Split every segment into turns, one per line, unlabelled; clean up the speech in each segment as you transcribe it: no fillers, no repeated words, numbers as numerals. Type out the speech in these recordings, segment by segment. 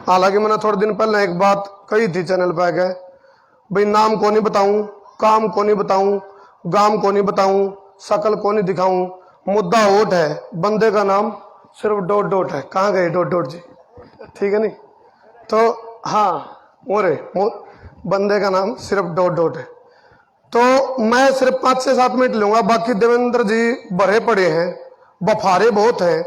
हालांकि मैंने थोड़े दिन पहले एक बात कही थी चैनल पे है भाई, नाम को नहीं बताऊं, काम को नहीं बताऊं, गाम को नहीं बताऊं, शकल को नहीं दिखाऊं, मुद्दा वोट है, बंदे का नाम सिर्फ डॉट डॉट है। कहाँ गए डॉट डॉट जी? ठीक है नहीं तो हाँ, मोरे बंदे का नाम सिर्फ डॉट डॉट है। तो मैं सिर्फ 5 से 7 मिनट लूंगा, बाकी देवेंद्र जी भरे पड़े हैं, बफारे बहुत हैं,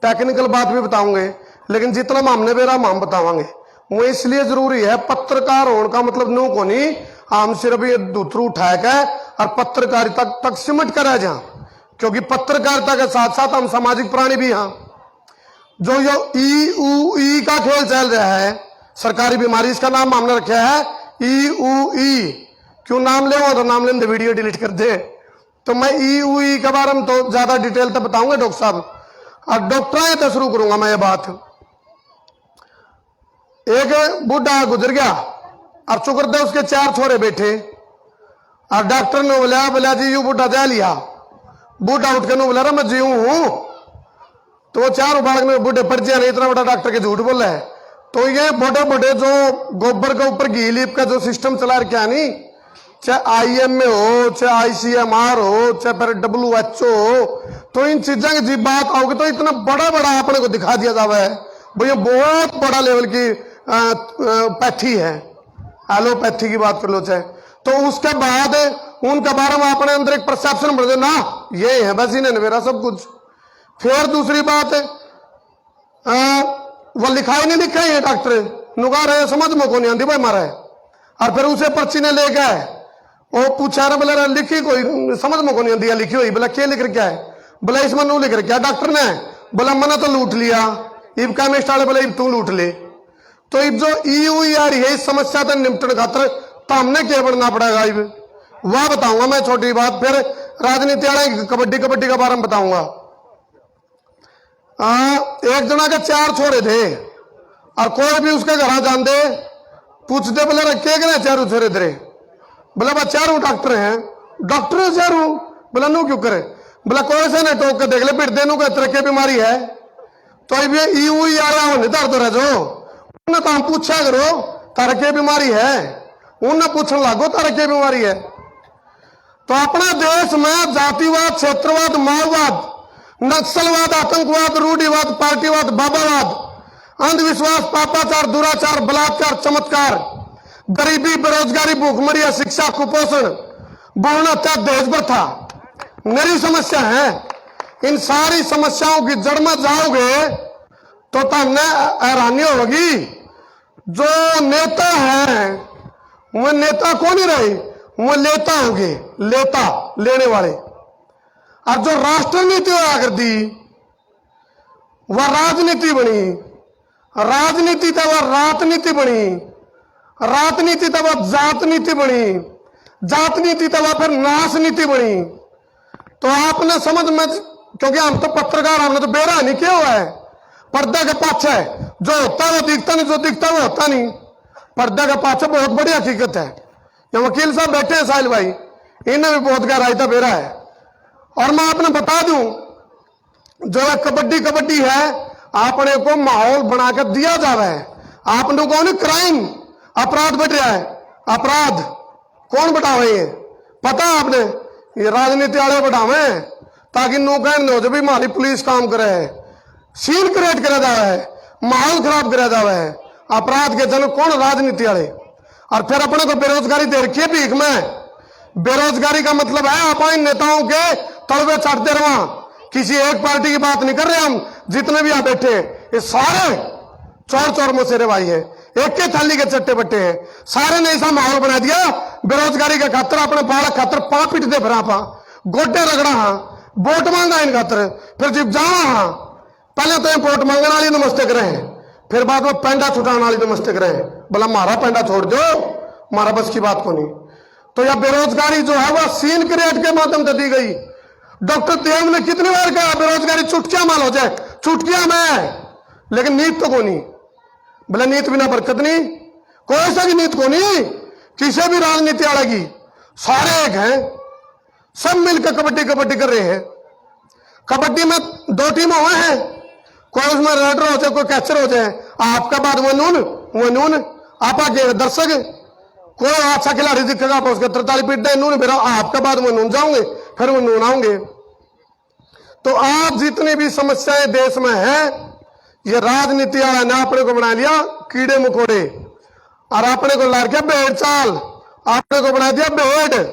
टेक्निकल बात भी बताऊंगे, लेकिन जितना हमने बेरा हम बतावांगे। वो इसलिए जरूरी है, पत्रकार होने का मतलब नो को नहीं हम सिर्फ ये दूतरू उठाए का और पत्रकारिता तक सिमट कर रह जा, क्योंकि पत्रकारिता के साथ साथ हम सामाजिक प्राणी भी हैं। जो ई का खेल चल रहा है, सरकारी बीमारी, इसका नाम हमने रखा है ई। क्यों नाम ले तो नाम लेने वीडियो डिलीट कर दे। तो मैं ई के बारे में तो ज्यादा डिटेल तो बताऊंगा डॉक्टर साहब, और डॉक्टर तो शुरू करूंगा मैं ये बात। एक बूढ़ा गुजर गया और शुक्र थे उसके 4 छोरे बैठे, और डॉक्टर ने बोला जी यू बूढ़ा जा लिया। बूढ़ा उठ के बोला रहा मैं जीव हूं। तो वो 4 बालक में बूढ़े पर्चिया नहीं, इतना बड़ा डॉक्टर के झूठ बोला है। तो ये बड़े बड़े जो गोबर के ऊपर घी लीप का जो सिस्टम चला रखा है नहीं, चाहे IMA हो, चाहे ICMR हो, चाहे फिर WHO हो, तो इन चीजों की जब बात आओगे तो इतना बड़ा बड़ा अपने को दिखा दिया जावा है भैया, बहुत बड़ा लेवल की पैथी है, एलोपैथी की बात कर लो चाहे। तो उसके बाद उनके बारे में अपने अंदर एक परसेप्शन बढ़ ना, ये है बस इन्हें मेरा सब कुछ। फिर दूसरी बात वो लिखाई नहीं लिखा है डॉक्टर नुका रहे, समझ में को नहीं आती भाई मारा है। और फिर उसे पर्ची ने ले गए, वो पूछा रहा बोला लिखी कोई समझ में को नहीं आती लिखी हुई, बोला क्या लिख रखा है, बोला इसमें नू लिख रखा डॉक्टर ने, बोला मैंने तो लूट लिया, इब केमिस्ट वाले बोले इब तू लूट ले। तो इब जो ई आ रही है इस समस्या से निपटने खातर तो हमने क्या बढ़ना पड़ेगा, इब वह बताऊंगा मैं छोटी बात। फिर राजनीति वाले कबड्डी के बारे में बताऊंगा। एक जना के 4 छोरे थे, और कोई भी उसके घर जानते पूछते बोले रखे कि 4 छोरे तेरे, बोला बा 4 डॉक्टर हैं, डॉक्टर 4 बोला नो क्यों करे, बोला कोई से नहीं टोक के देख ले फिर देनू का तरह बीमारी है। तो अब ये ई आ रहा हो नहीं तो रह जो उन्हें तो हम पूछा करो तारा क्या बीमारी है, उन्हें पूछने लागो तारा क्या बीमारी है। तो अपने देश में जातिवाद, क्षेत्रवाद, माओवाद, नक्सलवाद, आतंकवाद, रूढ़िवाद, पार्टीवाद, बाबावाद, अंधविश्वास, पापाचार, दुराचार, बलात्कार, चमत्कार, गरीबी, बेरोजगारी, भूखमरी, शिक्षा, कुपोषण, भ्रूण हत्या, दहेज प्रथा मेरी समस्या है। इन सारी समस्याओं की जड़ में जाओगे तो हमने हैरानी होगी। जो नेता है वो नेता कौन ही रहे, वो लेता होंगे, लेता लेने वाले। और जो राष्ट्रनीति हुआ कर दी वह राजनीति बनी, राजनीति था वह रातनीति बनी, रातनीति था वह जात नीति बनी, जात नीति था वह फिर नाश नीति बनी। तो आपने समझ में, क्योंकि हम तो पत्रकार, हमने तो बेरा नहीं किया हुआ है, पर्दा के पाछे जो होता है वो दिखता नहीं, जो दिखता है वो होता नहीं। पर्दा के पाछे बहुत बड़ी हकीकत है। ये वकील साहब बैठे हैं साहिल भाई, इन्हें भी बहुत गहराई था बेरा है। और मैं आपने बता दूं, जो कबड्डी है, आपने को माहौल बनाकर दिया जा रहा है। आपने को नहीं क्राइम, अपराध बढ़ रहा है। अपराध कौन बढ़ावे, ये पता है आपने, ये राजनीति वाले बढ़ावे ताकि नो कहने हो जो भी हमारी पुलिस काम करे, सीन क्रिएट करा जा रहा है, माहौल खराब करा जा रहा है। अपराध के जन कौन, राजनीति वाले। और फिर अपने को बेरोजगारी दे रखी है भीख में। बेरोजगारी का मतलब है आप इन नेताओं के तलवे चाटते रहो। किसी एक पार्टी की बात नहीं कर रहे हम, जितने भी यहाँ बैठे ये सारे चोर मोसेरे भाई है, एक ही थाली के चट्टे बट्टे हैं। सारे ने ऐसा माहौल बना दिया बेरोजगारी के खातर, अपने बालक खातर पा पीटते फिर आप गोटे रगड़ा, हाँ वोट मांगा इन खातर, फिर जब जाओ हाँ पहले तो वोट मांगने वाली नमस्ते करें, फिर बाद में पेंडा छुटाने वाली नमस्ते करें। बोला मारा पेंडा छोड़ दो, मारा बस की बात को नहीं। तो यह बेरोजगारी जो है वह सीन क्रिएट के माध्यम से दी गई। डॉक्टर देव ने कितनी बार कहा बेरोजगारी चुटकिया माल हो जाए, चुटकिया में, लेकिन नीत तो को नहीं। बोले नीत बिना बरकत नहीं, कोई सा भी नीत को नहीं, किसी भी राजनीति वाले की, सारे एक हैं, सब मिलकर कबड्डी कर रहे हैं। कबड्डी में 2 टीम हुए हैं, कोई उसमें रेडर हो जाए, कोई कैचर हो जाए, आपका बाद वो नून आप आगे दर्शक कोई अच्छा खिलाड़ी दिखेगा आप उसके 43 पीट नून फिर आपका बाद वो नून जाओगे, फिर वो नून आऊंगे। तो आज जितनी भी समस्याएं देश में है, ये राजनीति वाला ने अपने को बना लिया कीड़े मकोड़े, और अपने को ला के भेड़ चाल, आपने को बना दिया भेड़।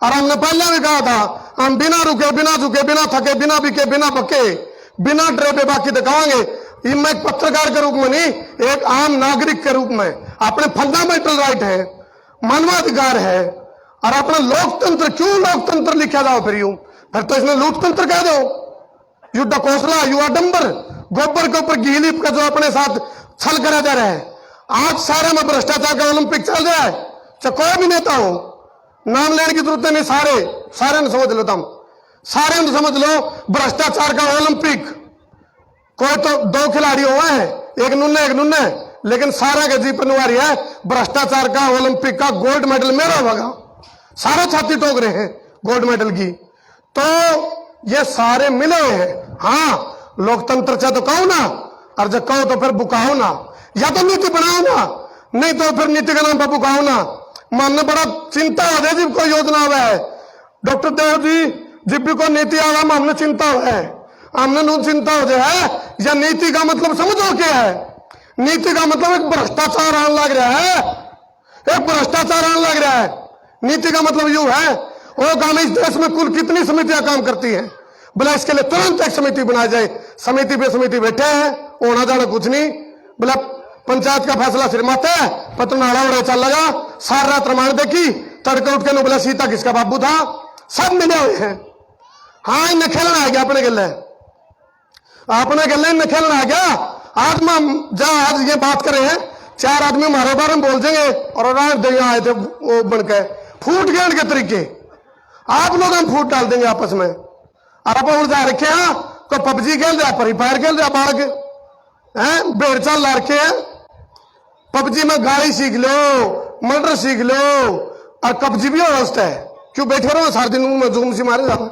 और हमने पहले भी कहा था हम बिना रुके, बिना झुके, बिना थके, बिना बिके, बिना पके, बिना डरे पे बाकी दिखावांगे। मैं एक पत्रकार के रूप में नहीं, एक आम नागरिक के रूप में अपने फंडामेंटल राइट है, मानवाधिकार है, और अपना लोकतंत्र, क्यों लोकतंत्र लिखा जाओ फिर तो इसमें लोकतंत्र कह दो। यू डकोसला, यू आडंबर, गोबर के ऊपर घी लिप का जो अपने साथ छल करा जा रहा है। आज सारे में भ्रष्टाचार का ओलंपिक चल रहा है, चाहे कोई भी नेता हो, नाम लेने की जरूरत नहीं, सारे ने समझ लो, तुम सारे ने समझ लो भ्रष्टाचार का ओलंपिक। कोई तो 2 खिलाड़ी हुए हैं, एक नुन्ने, लेकिन सारा का जीवन वारी है भ्रष्टाचार का ओलंपिक का गोल्ड मेडल मेरा होगा। सारे छाती ठोक रहे हैं गोल्ड मेडल की। तो ये सारे मिले हैं। हाँ, लोकतंत्र चाहे तो कहो ना, और जब कहो तो फिर बुकाओ ना, या तो नीति बनाओ ना, नहीं तो फिर नीति का नाम पर बुकाओ ना। मानने बड़ा चिंता हो जाए जिब को योजना हुआ है डॉक्टर देव जी, जिब भी को नीति आवा हमने चिंता है, हमने नून चिंता हो जाए। या नीति का मतलब समझो क्या है? नीति का मतलब एक भ्रष्टाचार आने लग रहा है, एक भ्रष्टाचार आने लग रहा है। नीति का मतलब यूं है, वो काम इस देश में कुल कितनी समितियां काम करती हैं, बोला इसके लिए तुरंत एक समिति बनाई जाए। समिति पे समिति बैठे हैं, होना जाना कुछ नहीं, बोला पंचायत का फैसला सिर माते है, पत्रनाड़ा उड़ा चल लगा, सारी रात रामायण देखी, तड़के उठ के बोला सीता किसका बाबू था, सब मिले हुए हैं। हाँ, इन्हें खेलना आ गया अपने गले, अपने गले इन्हें खेलना आ गया। आज ये बात कर रहे हैं, 4 आदमी हमारे बारे में बोल देंगे और आए थे वो बनके फूट गए उनके तरीके, आप लोग हम फूट डाल देंगे आपस में। और आप उड़ जा रखे हैं, कोई पबजी खेल रहा, फ्री फायर खेल रहा, बाढ़ हैं भेड़ चाल ला रखे हैं। पबजी में गाड़ी सीख लो, मर्डर सीख लो, और कब्जी भी होस्ट है, क्यों बैठे रहो सारे दिन में जूम सी मारे जाना।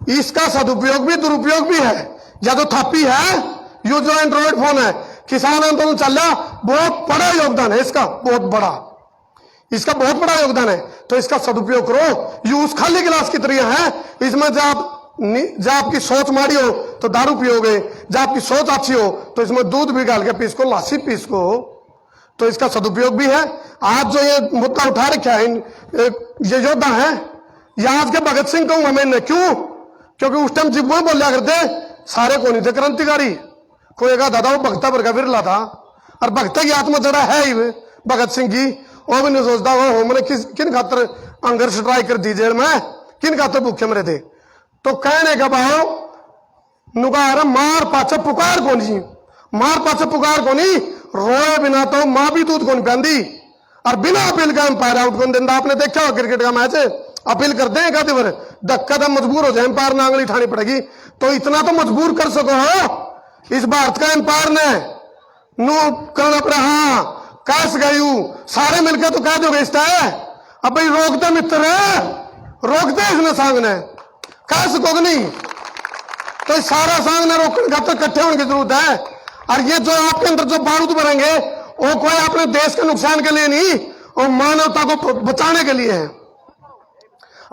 इसका सदुपयोग भी दुरुपयोग भी है। या तो थापी है, यू जो एंड्रॉइड फोन है, किसान आंदोलन चल रहा, बहुत बड़ा योगदान है इसका, बहुत बड़ा, इसका बहुत बड़ा योगदान है। तो इसका सदुपयोग करो। यूज खाली गिलास की तरह है, इसमें जब आपकी सोच माड़ी हो तो दारू पियोगे, जब आपकी सोच अच्छी हो तो इसमें दूध भी डाल के पीस को, लासी पीस को, तो इसका सदुपयोग भी है। आज जो ये मुद्दा उठा रखा है, ये योद्धा है, ये आज के भगत सिंह कहूंगा मैंने, क्यों? क्योंकि उस टाइम जिब वो बोलिया करते सारे को नहीं थे क्रांतिकारी, कोई कहा दादा वो भगता वर्गा विरला था, और भगता की आत्मा जड़ा है ही भगत सिंह की। वो भी नहीं सोचता वो मैंने किन खातर अंगर स्ट्राइक कर दी जेल में, किन खातर भूखे मरे थे। तो कहने का भाव नुकार मार पाछे पुकार को नहीं, मार पाछे पुकार को नहीं, रोए बिना तो मां भी दूध को नहीं पहनती, और बिना अपील का एम्पायर आउट कौन देता। आपने देखा हो क्रिकेट का मैच, अपील करते हैं कहते बार धक्का तो मजबूर हो जाए, एम्पायर ने आंगली उठानी पड़ेगी। तो इतना तो मजबूर कर सको हो इस भारत का एम्पायर ने, नो करना पड़ा। हाँ, कैस गयू सारे मिलकर तो कह दो बेचता है, अब भाई रोक दे मित्र, रोक दे इसने सांग ने, कैस को नहीं। तो सारा सांग ने रोकने का तो इकट्ठे होने की जरूरत है। और ये जो आपके अंदर जो बारूद बनेंगे वो कोई अपने देश के नुकसान के लिए नहीं, और मानवता को बचाने के लिए है।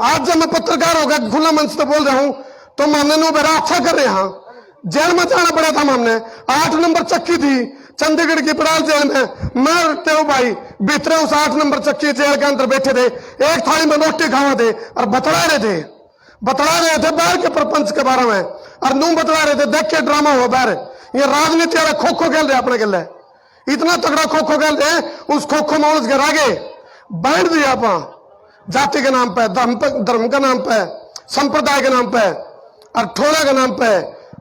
आज जब मैं पत्रकार हो गया, खुला मंच तो बोल रहा हूं, तो मामले ने मेरा अच्छा कर रहे हैं। जेल में जाना पड़ा था, हमने 8 नंबर चक्की थी चंडीगढ़ की पड़ाल जेल में, मैं भाई भीतरे उस 8 नंबर चक्की जेल के अंदर बैठे थे, एक थाली में रोटी खावा थे और बतला रहे थे बाहर के प्रपंच के बारे में, और नू बतला रहे थे देख के ड्रामा हो बाहर। ये राजनीति वाला खो खो खेल रहे अपने गले, इतना तगड़ा खो खो खेल रहे, उस खो खो में उलझ के आगे बांट दिया आप जाति के नाम पे, धर्म के नाम पे, संप्रदाय के नाम पे, और ठोला के नाम पे,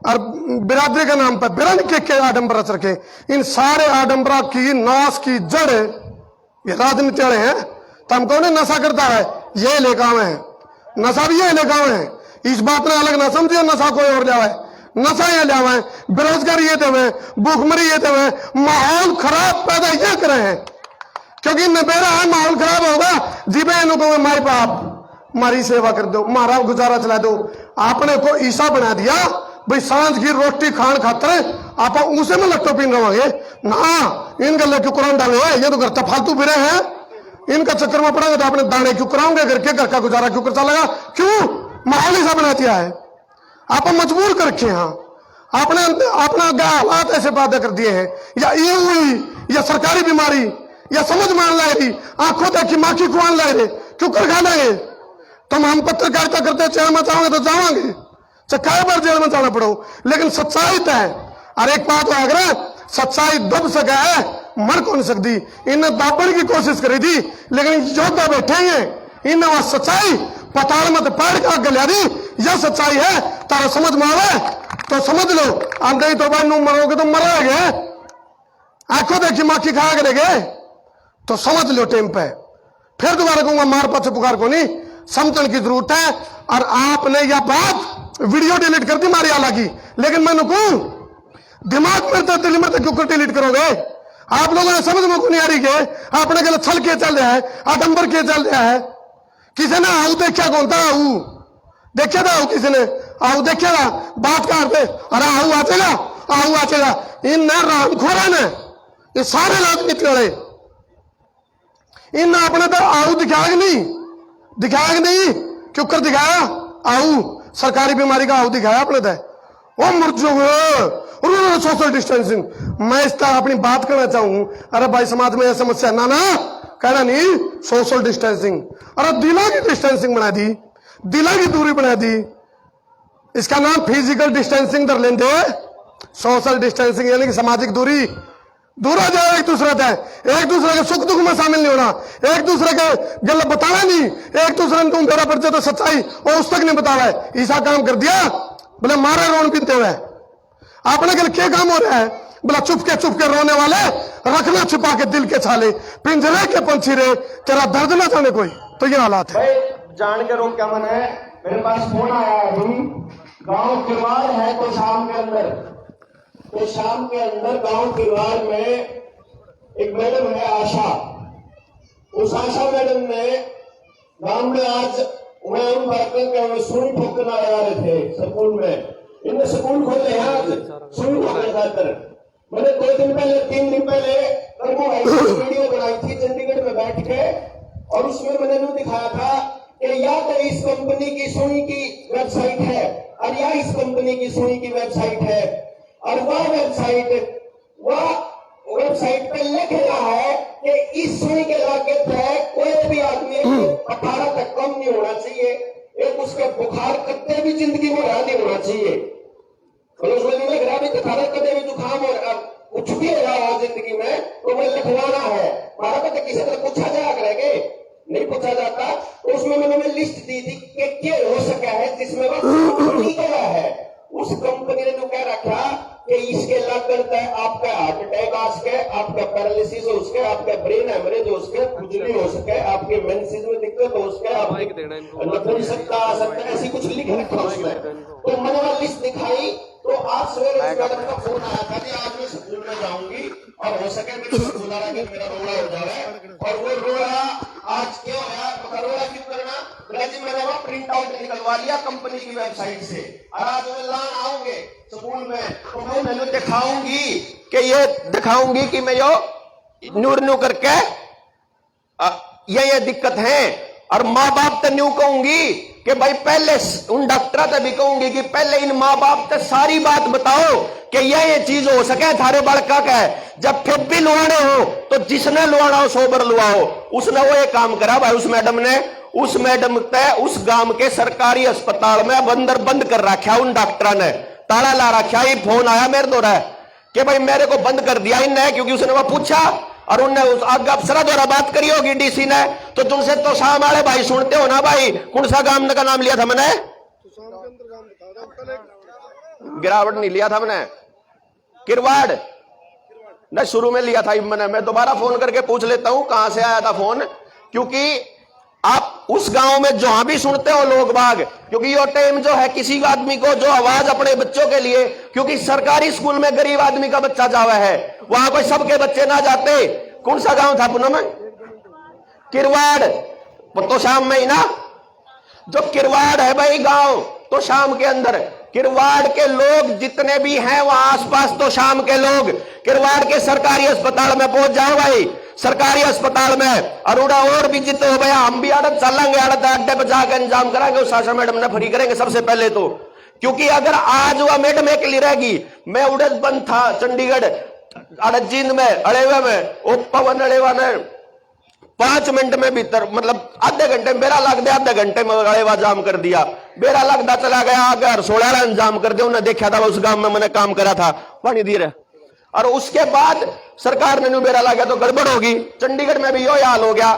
और बिरादरी के नाम पर बिरन के आडंबर रच रखे। इन सारे आडंबरा की नाश की जड़ ये राजनीति वाले हैं। तो हम कौन नशा करता है, ये लेकाम है, नशा भी ये लेकाम है। इस बात ने अलग ना समझिए, नशा कोई और लिया है, नशा ये लिया है, बेरोजगारी ये देवे, भूखमरी ये देवे, माहौल खराब पैदा ये करे हैं। क्योंकि नबेरा है, माहौल खराब होगा, जीवे इनको माई बाप हमारी सेवा कर दो, हमारा गुजारा चला दो। आपने को ईसा बना दिया, भाई सांझ की रोटी खान खातर आप उसे में लट्टो पीन रहोगे ना। इन गले क्यों कुरान डाले है, ये तो घर तक फालतू फिरे हैं, इनका चक्कर में पड़ेंगे तो अपने दाने क्यों कराओगे, घर के घर का गुजारा क्यों कर चलेगा, क्यों माहौल ऐसा बना दिया है, आप मजबूर कर रखे हैं, आपने अपना हालात ऐसे पैदा कर दिए हैं, या ये हुई या सरकारी बीमारी या समझ मान लाएगी, आंखों देखी माखी खुआन लाए क्यों कर खा लेंगे। तुम हम पत्रकारिता करते जेल में जाओगे तो जाओगे, चाहे बार जेल में जाना पड़ो, लेकिन सच्चाई तय। और एक बात है, अगर सच्चाई दब सका है मर कौन सकती, इन्हें दाबने की कोशिश करी थी लेकिन योद्धा बैठे हैं, इन्हें वहां सच्चाई पताल मत पैर का गलिया दी, यह सच्चाई है तारा समझ में आवे तो समझ लो, अब नहीं तो भाई नू मरोगे तो मरोगे, आंखों देखी माखी खाया करेगे तो समझ लो टाइम पे। फिर दोबारा कहूंगा मार पाछे पुकार को नहीं, समझने की जरूरत है। और आपने यह बात वीडियो डिलीट कर दी मारी आला की, लेकिन मैं कहूं दिमाग में तो दिल में तो क्यों डिलीट करोगे, आप लोगों ने समझ में को नहीं आ रही है, आपने गलत छल के चल रहा है, आडंबर के चल रहा है। किसी ने आऊ देखा कौन था, आऊ देखा था, आऊ किसी ने आऊ देखा था, बात करते अरे आऊ आचेगा, आऊ आचेगा, इन रामखोरा ने ये सारे राजनीति वाले इन अपने तो आऊ दिखाएगा नहीं, क्यों कर दिखाया, आऊ सरकारी बीमारी का आऊ दिखाया अपने तो, वो मुर्जो सोशल डिस्टेंसिंग। मैं इस तरह अपनी बात करना चाहूं, अरे भाई समाज में यह समस्या ना कहना नहीं, सोशल डिस्टेंसिंग, अरे दिलों की डिस्टेंसिंग बना दी, दिलों की दूरी बना दी, इसका नाम फिजिकल डिस्टेंसिंग कर लेते, सोशल डिस्टेंसिंग यानी कि सामाजिक दूरी, दूर हो जाए एक दूसरे से, एक दूसरे के सुख दुख में शामिल नहीं होना, एक दूसरे के गल बताना नहीं, एक दूसरे ने तुम मेरा परिचय तो सच्चाई और उस तक नहीं बतावा है, ऐसा काम कर दिया बोले मारे रोन पीते हुए। आपने कल क्या काम हो रहा है, बोला चुप के रोने वाले रखना छुपा के दिल के छाले, पिंजरे के पंछी रे तेरा दर्द ना जाने कोई, तो ये हालात है।
जान के रोक क्या मन है, मेरे पास फोन आया है, गांव किरवार है तो शाम के अंदर गांव किरवार में एक मैडम है आशा, उस आशा मैडम ने गांव में आज मैं उन बातों के सुई ठोकना आ रहे थे स्कूल में, इनने स्कूल खोले हैं आज सुई ठोकने खातर। मैंने 2 दिन पहले 3 दिन पहले वीडियो बनाई थी चंडीगढ़ में बैठ के, और उसमें मैंने भी दिखाया था कि या तो इस कंपनी की सुई की वेबसाइट है और या इस कंपनी की सुई की वेबसाइट है, और वह वेबसाइट पे लिख रहा है कि इस सुई के लागे तक कोई भी आदमी 18 तक कम नहीं होना चाहिए, एक उसके बुखार कत्ते भी जिंदगी में रहा नहीं होना चाहिए, तो उसमें लिख रहा है 18 कदे भी जुकाम और कुछ भी रहा हो जिंदगी में तो मैं लिखवाना है। मारा पता किसी तरह पूछा जाया करेंगे, नहीं पूछा जाता, तो उसमें मैंने लिस्ट दी थी कि क्या हो सका है जिसमें वह निकला है। उस कंपनी ने जो कह रखा कि इसके लग करता है आपका हार्ट अटैक आ सके, आपका पैरालिसिस हो सके, आपका ब्रेन हेमरेज हो सके, खुजली हो सके, आपके मेंसेस में दिक्कत हो सके, आपकी नपुंसकता आ सकता है, ऐसी कुछ लिख रखा उसमें। तो मैंने वो लिस्ट दिखाई, तो आज सवेरे मैडम का फोन आया था कि आज मैं स्कूल में जाऊंगी और हो सके मेरे को बुलाना कि मेरा रोड़ा हो जाए, और वो रोड़ा आज क्यों है, रोड़ा क्यों करना, जी मैंने वो प्रिंट आउट निकलवा लिया कंपनी की वेबसाइट से, और आज मैं लान आऊंगे स्कूल में तो मैं मैंने दिखाऊंगी कि ये दिखाऊंगी कि मैं यो नूर नू करके ये दिक्कत है, और माँ बाप तो न्यू कहूंगी कि भाई पहले उन डॉक्टर से भी कहूंगी कि पहले इन माँ बाप से सारी बात बताओ कि ये चीज हो सके थारे बड़का का है, जब फिर भी लुआने हो तो जिसने लुआना हो सोबर लुआओ। उसने वो एक काम करा भाई, उस मैडम तय उस गांव के सरकारी अस्पताल में अंदर बंद कर रखा, उन डॉक्टर ने ताला ला रखा। ये फोन आया मेरे द्वारा कि भाई मेरे को बंद कर दिया इनने, क्योंकि उसने वो पूछा और उनने उस आगे अफसरा द्वारा बात करी होगी डीसी ने, तो तुमसे तो शाम वाले भाई सुनते हो ना भाई, कौन सा गांव का नाम लिया था मैंने, गिरावट नहीं लिया था मैंने, किरवाड़ न शुरू में लिया था मैंने। मैं दोबारा फोन करके पूछ लेता हूं कहां से आया था फोन, क्योंकि आप उस गांव में जहां भी सुनते हो लोग बाग, क्योंकि ये टाइम जो है किसी आदमी को जो आवाज अपने बच्चों के लिए, क्योंकि सरकारी स्कूल में गरीब आदमी का बच्चा जावा है, वहां कोई सबके बच्चे ना जाते। कौन सा गांव था पूनम, किरवाड़, तो शाम में ही ना, जो किरवाड़ है भाई गांव, तो शाम के अंदर
किरवाड़ के लोग जितने भी हैं वहां आसपास, तो शाम के लोग किरवाड़ के सरकारी अस्पताल में पहुंच जाओ भाई, सरकारी अस्पताल में। और उड़ा और भी जितने हो भैया, हम भी आड़त चलेंगे, आड़त अड्डे पर जाकर इंतजाम कराएंगे, उस आशा मैडम ने फ्री करेंगे सबसे पहले तो। क्योंकि अगर आज वह मैडम अकेली रहेगी, मैं उड़द बंद था चंडीगढ़ अड़द जींद में अड़ेवा में, वो पवन अड़ेवा ने 5 मिनट में भीतर, मतलब आधे घंटे में बेरा लग दिया, आधे घंटे में अड़ेवा जाम कर दिया, बेरा लगता चला गया, आगे 16 इंतजाम कर दिया। उन्हें देखा था उस गांव में मैंने काम करा था, पानी दी रहे। और उसके बाद सरकार ने बेरा लग गया तो गड़बड़ होगी। चंडीगढ़ में भी यो हाल हो गया,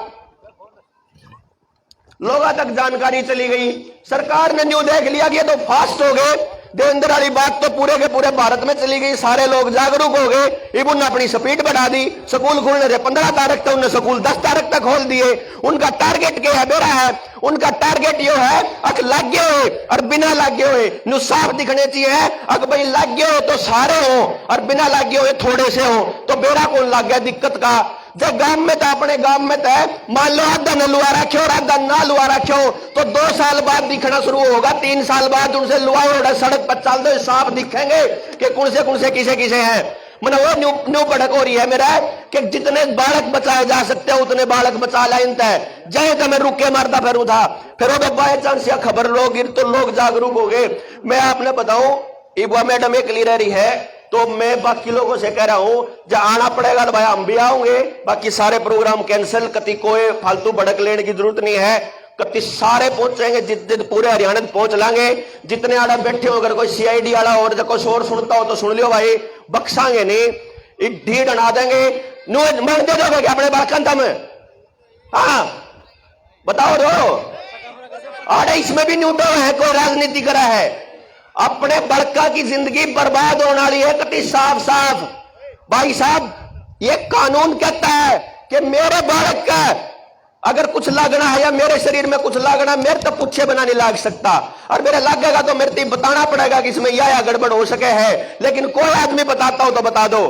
लोगों तक जानकारी चली गई, सरकार ने न्यू देख लिया कि ये तो फास्ट हो गए। देवेंद्र वाली बात तो पूरे के पूरे भारत में चली गई, सारे लोग जागरूक हो गए। इब उन्होंने अपनी स्पीड बढ़ा दी, स्कूल खुलने थे 15 तारीख तक, उन्होंने स्कूल 10 तारीख तक खोल दिए। उनका टारगेट क्या है, बेरा है, उनका टारगेट यो है अक लागे हुए और बिना लागे हुए न्यू साफ दिखने चाहिए। अगर भाई लागे हो तो सारे हो और बिना लागे हुए थोड़े से हो, तो बेरा कौन लाग गया दिक्कत का। जब गांव में था, अपने गांव में था, मान लो आधा न लुआ रखो और आधा ना लुआ रखो, तो 2 साल बाद दिखना शुरू होगा, 3 साल बाद उनसे लुआ सड़क पर चल दो, साफ दिखेंगे कि कौन से किसे किसे हैं। मैंने वो न्यू भड़क हो रही है मेरा कि जितने बालक बचाए जा सकते हैं उतने बालक बचा लेते हैं। जय तो मैं रुके मारता फिर था, फिर वो बाय चांस या खबर लोग तो लोग जागरूक हो गए। मैं आपने बताऊं, इबा मैडम एक ली रह रही है, तो मैं बाकी लोगों से कह रहा हूं जब आना पड़ेगा तो भाई हम भी आऊंगे, बाकी सारे प्रोग्राम कैंसिल, कति कोई फालतू भड़क लेने की जरूरत नहीं है, कति सारे पहुंचेंगे, जितने पूरे हरियाणा पहुंच लांगे। जितने आड़ा बैठे हो, अगर कोई सीआईडी आड़ा और जब कोई शोर सुनता हो तो सुन लियो भाई, बख्शांगे नहीं, एक ढीठ अना देंगे। मन दे दोगे क्या अपने बालकंता में? हाँ बताओ दो, आड़े इसमें भी न्यूटो है, कोई राजनीति करा है, अपने बड़का की जिंदगी बर्बाद होने वाली है कति साफ साफ। भाई साहब, ये कानून कहता है कि मेरे बालक का अगर कुछ लागना है या मेरे शरीर में कुछ लागना, मेरे तो पूछे बना नहीं लाग सकता, और मेरे लागेगा तो मेरे को बताना पड़ेगा कि इसमें या गड़बड़ हो सके है। लेकिन कोई आदमी बताता हो तो बता दो,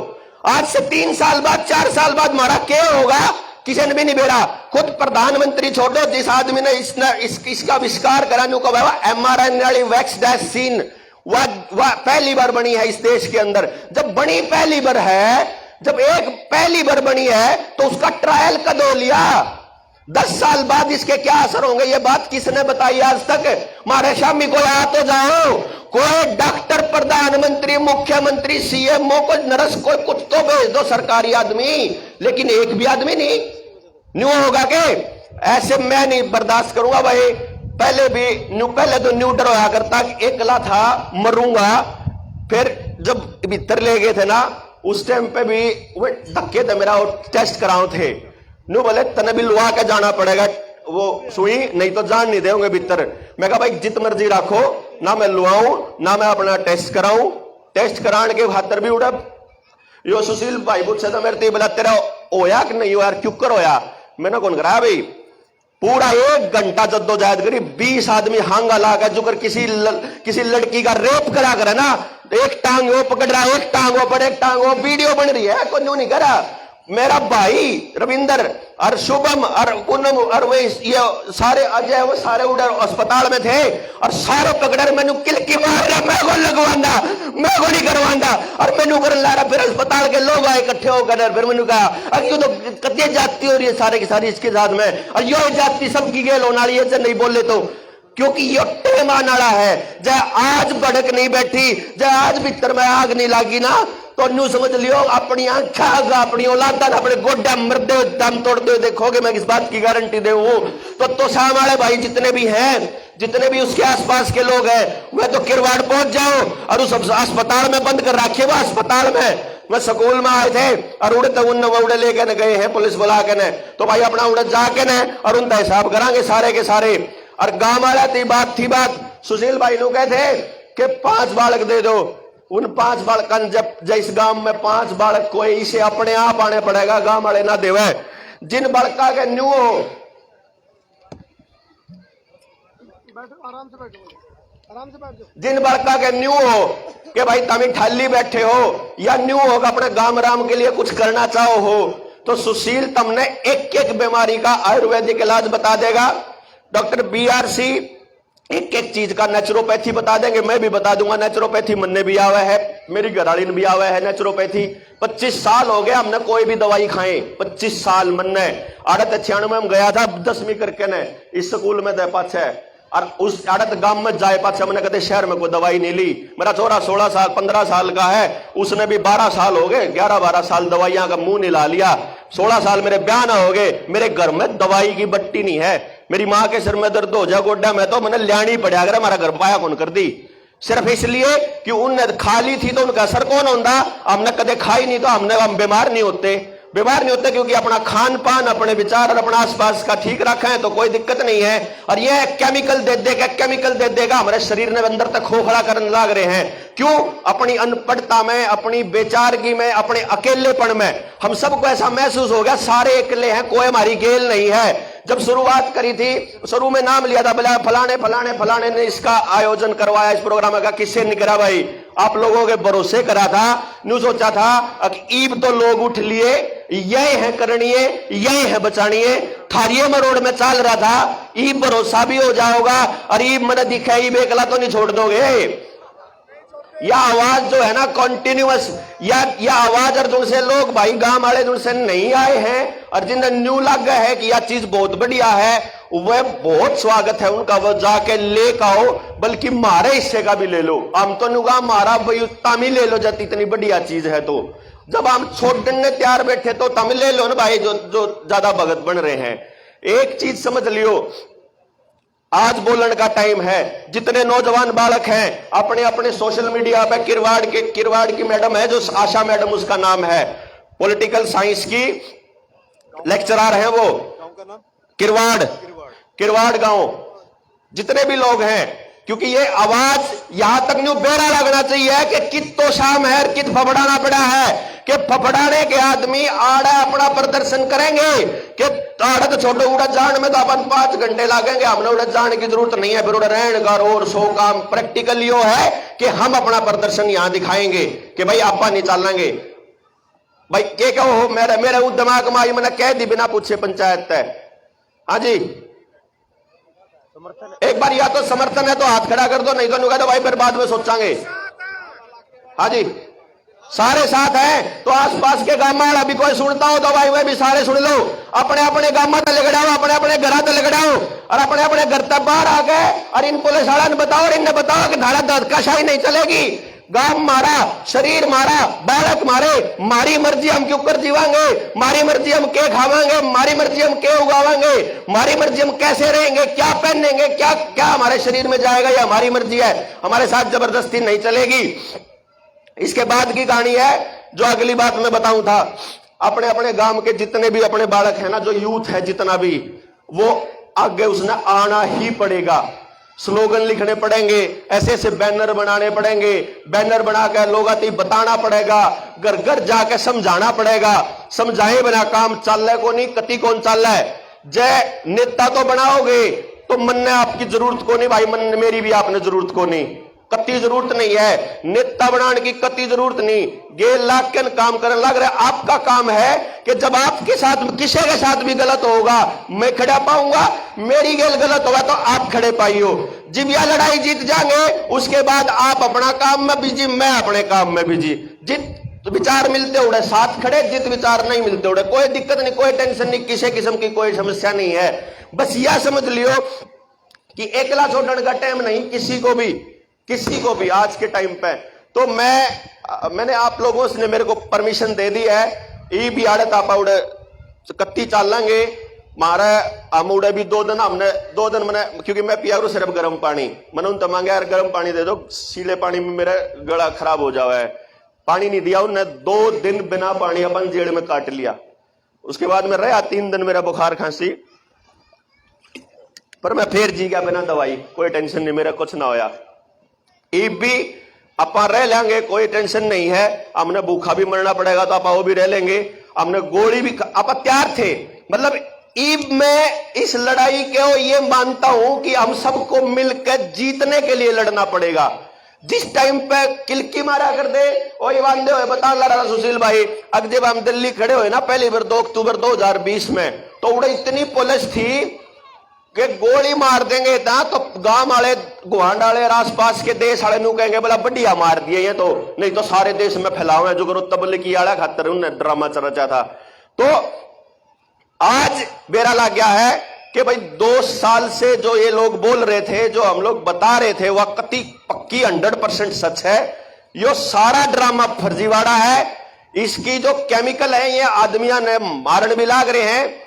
आज से 3 साल बाद 4 साल बाद हमारा क्या होगा किसी ने भी नहीं बेरा। खुद प्रधानमंत्री छोड़ो, जिस आदमी ने इसका आविष्कार करा mRNA वाली वैक्सीन, वह पहली बार बनी है इस देश के अंदर। जब बनी पहली बार है, जब एक पहली बार बनी है तो उसका ट्रायल कद हो लिया, 10 साल बाद इसके क्या असर होंगे, ये बात किसने बताई आज तक? हमारे शामी कोई आ तो जाओ, कोई डॉक्टर, प्रधानमंत्री, मुख्यमंत्री, सीएमओ, कोई नर्स, कोई कुछ तो भेज दो सरकारी आदमी, लेकिन एक भी आदमी नहीं न्यू होगा के ऐसे मैं नहीं बर्दाश्त करूंगा भाई। पहले तो न्यू डर होया करता, एकला था मरूंगा, फिर जब भीतर ले गए थे ना उस टाइम पे भी वो धक्के थे, मेरा टेस्ट कराओ थे, न्यू बोले तने भी लुआ के जाना पड़ेगा वो सुई, नहीं तो जान नहीं देंगे भीतर। मैं कहा भाई जित मर्जी रखो ना, मैं लुआऊं ना मैं अपना टेस्ट कराऊं, टेस्ट कराने के खातर भी उड़ा यो सुशील भाई पूछे तो मेरे बोला तेरा होया कि नहीं यार, क्यों कर होया? मैंने कौन कराया भाई, पूरा 1 घंटा जद्दोजहद करी, 20 आदमी हांगा लाकर जो कर किसी लड़की का रेप करा कर ना, एक टांग वो पकड़ रहा है, एक टांग वो पर एक टांग वो, वीडियो बन रही है, कोई न्यू नहीं करा। मेरा भाई रविंदर और शुभम और पूनम और वे ये सारे अजय वो सारे उधर अस्पताल में थे और सारे पकड़े मैनू किलकी मार रहा, मैं को लगवांदा, मैं को नहीं करवांदा, और मैनू कर ला रहा। फिर अस्पताल के लोग आए इकट्ठे होकर, फिर मैनू कहा अरे तो कतिया जाति हो रही है सारे की सारी इसके साथ में, और यो जाति सबकी गेल होने वाली है, नहीं बोले तो, क्योंकि यो टेम आने वाला है। जब आज भड़क नहीं बैठी, जब आज भीतर में आग नहीं लगी ना, तो न्यू समझ लियो अपनी आंखा अपनी औलादा अपने गोड्डा मरते हुए दम तोड़ते हुए देखोगे, मैं इस बात की गारंटी दे। तो शाम वाले भाई जितने भी हैं, जितने भी उसके आसपास के लोग हैं, वह तो किरवाड़ पहुंच जाओ और उस अस्पताल में बंद कर रखे। वो अस्पताल में वह स्कूल में आए थे और उड़ते उड़े लेके गए हैं पुलिस बुला के ने, तो भाई अपना उड़ जाके ने और उनका हिसाब करांगे सारे के सारे। और गांव वाला थी बात सुशील भाई लोग कहते थे कि 5 बालक दे दो, उन 5 बालकन जब इस गांव में 5 बालक कोई इसे अपने आप आने पड़ेगा, गांव वाले ना देवे। जिन बालका के न्यू हो, जिन बालका के न्यू हो कि भाई तभी ठाली बैठे हो या न्यू हो अपने गांव राम के लिए कुछ करना चाहो हो, तो सुशील तुमने एक बीमारी का आयुर्वेदिक इलाज बता देगा। डॉक्टर BRC एक एक चीज का नेचुरोपैथी बता देंगे, मैं भी बता दूंगा। नेचुरोपैथी मन ने भी आवा है, मेरी घरवाली ने भी आवा है नेचुरोपैथी। 25 साल हो गए हमने कोई भी दवाई खाए, 25 साल मन ने। 98 में हम गया था 10वीं करके ने इस स्कूल में दे पाछे, और उस आड़त गांव में जाए पाछे मैंने कदे शहर में कोई दवाई नहीं ली। मेरा छोरा 16 साल 15 साल का है, उसने भी 12 साल हो गए, 11-12 साल दवाइयां का मुंह नहीं ला लिया। 16 साल मेरे ब्याह ना हो गए, मेरे घर में दवाई की बट्टी नहीं है। मेरी माँ के सिर में दर्द हो जाए गोड्डा में तो मैंने ल्याणी पड़ा, अगर हमारा घर पाया कौन कर दी, सिर्फ इसलिए कि उनने खा ली थी तो उनका असर कौन होता। हमने कदे खाई नहीं तो हम बीमार नहीं होते क्योंकि अपना खान पान, अपने विचार और अपना आसपास का ठीक रखा है तो कोई दिक्कत नहीं है। और यह केमिकल दे देगा हमारे शरीर में अंदर तक खोखला करने लग रहे हैं। क्यों? अपनी अनपढ़ता में, अपनी बेचारगी में, अपने अकेलेपन में हम सबको ऐसा महसूस हो गया सारे अकेले हैं, कोई हमारी गेल नहीं है। जब शुरुआत करी थी, शुरू में नाम लिया था, बोला फलाने ने इसका आयोजन करवाया, इस प्रोग्राम का किससे नहीं करा भाई, आप लोगों के भरोसे करा था। न्यू सोचा था ईब तो लोग उठ लिए, यही है करणीय, यही है बचानीय। थारिये में रोड में चल रहा था, ईब भरोसा भी हो जाओगा और ईब मैंने दिखा ईब एकला तो नहीं छोड़ दोगे। यह आवाज जो है ना कॉन्टिन्यूअस, या आवाज अर्जुन से लोग भाई गांव वाले जुन से नहीं आए हैं और जिन्हें न्यू लग गया है कि यह चीज बहुत बढ़िया है, वह बहुत स्वागत है उनका, वो जाके ले आओ, बल्कि मारे हिस्से का भी ले लो। हम तो नुगा मारा तमिल ले लो, जब इतनी बढ़िया चीज है तो जब हम छोड़ने तैयार बैठे तो तमिल ले लो ना भाई, जो ज्यादा भगत बन रहे हैं। एक चीज समझ लियो, आज बोलने का टाइम है। जितने नौजवान बालक हैं अपने अपने सोशल मीडिया पे, किरवाड़ की मैडम है जो आशा मैडम उसका नाम है, पॉलिटिकल साइंस की लेक्चरर है वो, किरवाड़ गांव, जितने भी लोग हैं, क्योंकि ये आवाज यहां तक न्यू बेरा लगना चाहिए कि कित तो शाम है, कित फफड़ाना पड़ा है, कि फफड़ाने के आदमी आड़ा अपना प्रदर्शन करेंगे कि आड़ा तो छोटे उड़ा जान में तो अपन 5 घंटे लगेंगे, हमने उड़ा जाने की जरूरत नहीं है, फिर उड़ा रहने का और 100 काम। प्रैक्टिकल यो है कि हम अपना प्रदर्शन यहां दिखाएंगे कि भाई आपा नहीं चलेंगे। भाई के कहो मेरे उस दिमाग में आई, मैंने कह दी बिना पूछे पंचायत तय। हाँ जी, एक बार या तो समर्थन है तो हाथ खड़ा कर दो, नहीं तो नुका दो भाई, फिर बाद में सोचांगे। हाँ जी, सारे साथ हैं तो आसपास के गांव में अभी कोई सुनता हो तो भाई वह भी सारे सुन लो। अपने अपने गांव में लगड़ाओ, अपने अपने घर तक लगड़ाओ और अपने अपने घर तक बाहर आ गए और इन पुलिस वाला ने बताओ और इन्हें बताओ कि धारा धक्काशाही नहीं चलेगी। गांव मारा, शरीर मारा, बालक मारे, मारी मर्जी हम क्यों कर जीवांगे, मारी मर्जी हम के खावांगे, मारी मर्जी हम के उगावांगे, मारी मर्जी हम कैसे रहेंगे, क्या पहनेंगे, क्या क्या हमारे शरीर में जाएगा, ये हमारी मर्जी है, हमारे साथ जबरदस्ती नहीं चलेगी। इसके बाद की कहानी है जो अगली बात मैं बताऊं था। अपने अपने गांव के जितने भी अपने बालक है ना, जो यूथ है जितना भी, वो आगे उसने आना ही पड़ेगा। स्लोगन लिखने पड़ेंगे, ऐसे ऐसे बैनर बनाने पड़ेंगे, बैनर बनाकर लोगों को बताना पड़ेगा, घर घर जाके समझाना पड़ेगा। समझाए बिना काम चल रहा है को नहीं, कति कौन चल रहा है। जय नेता तो बनाओगे तो मन ने आपकी जरूरत को नहीं भाई, मन मेरी भी आपने जरूरत को नहीं, कति जरूरत नहीं है नेता बनाने की, कति जरूरत नहीं। गेल लाख के काम करने लग रहे, आपका काम है कि जब आपके साथ किसी के साथ भी गलत होगा मैं खड़ा पाऊंगा, मेरी गेल गलत होगा तो आप खड़े पाइयो। जब यह लड़ाई जीत जाएंगे उसके बाद आप अपना काम में बिजी, मैं अपने काम में बिजी। जित विचार मिलते उड़े साथ खड़े, जित विचार नहीं मिलते उड़े, कोई दिक्कत नहीं, कोई टेंशन नहीं, किसी किस्म की कोई समस्या नहीं है। बस यह समझ लियो कि एकला छोड़ने का टाइम नहीं किसी को भी आज के टाइम पे। तो मैंने आप लोगों से मेरे को परमिशन दे दी है, ये भी आड़े तापा उड़े कत्ती चाल लेंगे मारा हम उड़े भी 2 दिन, हमने 2 दिन मैंने, क्योंकि मैं पिया करूं सिर्फ गर्म पानी, मैंने उन मांगे यार गर्म पानी दे दो, सीले पानी में मेरा गला खराब हो जावा है, पानी नहीं दिया उन्हें। 2 दिन बिना पानी अपन जेल में काट लिया। उसके बाद में रहा 3 दिन मेरा बुखार खांसी, पर मैं फिर जी गया बिना दवाई, कोई टेंशन नहीं, मेरा कुछ ना होया। ये भी अपन रह लेंगे, कोई टेंशन नहीं है। हमने भूखा भी मरना पड़ेगा तो आप वो भी रह लेंगे, हमने गोली भी आप तैयार थे। मतलब ईब में इस लड़ाई को ये मानता हूं कि हम सबको मिलकर जीतने के लिए लड़ना पड़ेगा। जिस टाइम पे किलकी मारा कर दे और ये बांधे हुए बता रहा सुशील भाई, अब जब हम दिल्ली खड़े हुए ना पहली बार 2 अक्टूबर 2020 में, तो उड़े इतनी पुलिस थी कि गोली मार देंगे ना तो गांव वाले गुआंढ वाले और आसपास के देश वाले नु कहेंगे बोला बढ़िया मार दिए ये तो, नहीं तो सारे देश में फैलाओ जो करो तबलीगी आला खातर उन्होंने ड्रामा रचा था। तो आज बेरा लग गया है कि भाई 2 साल से जो ये लोग बोल रहे थे, जो हम लोग बता रहे थे, वह कति पक्की 100% सच है। यो सारा ड्रामा फर्जीवाड़ा है। इसकी जो केमिकल है ये आदमियां ने मारन भी लाग रहे हैं।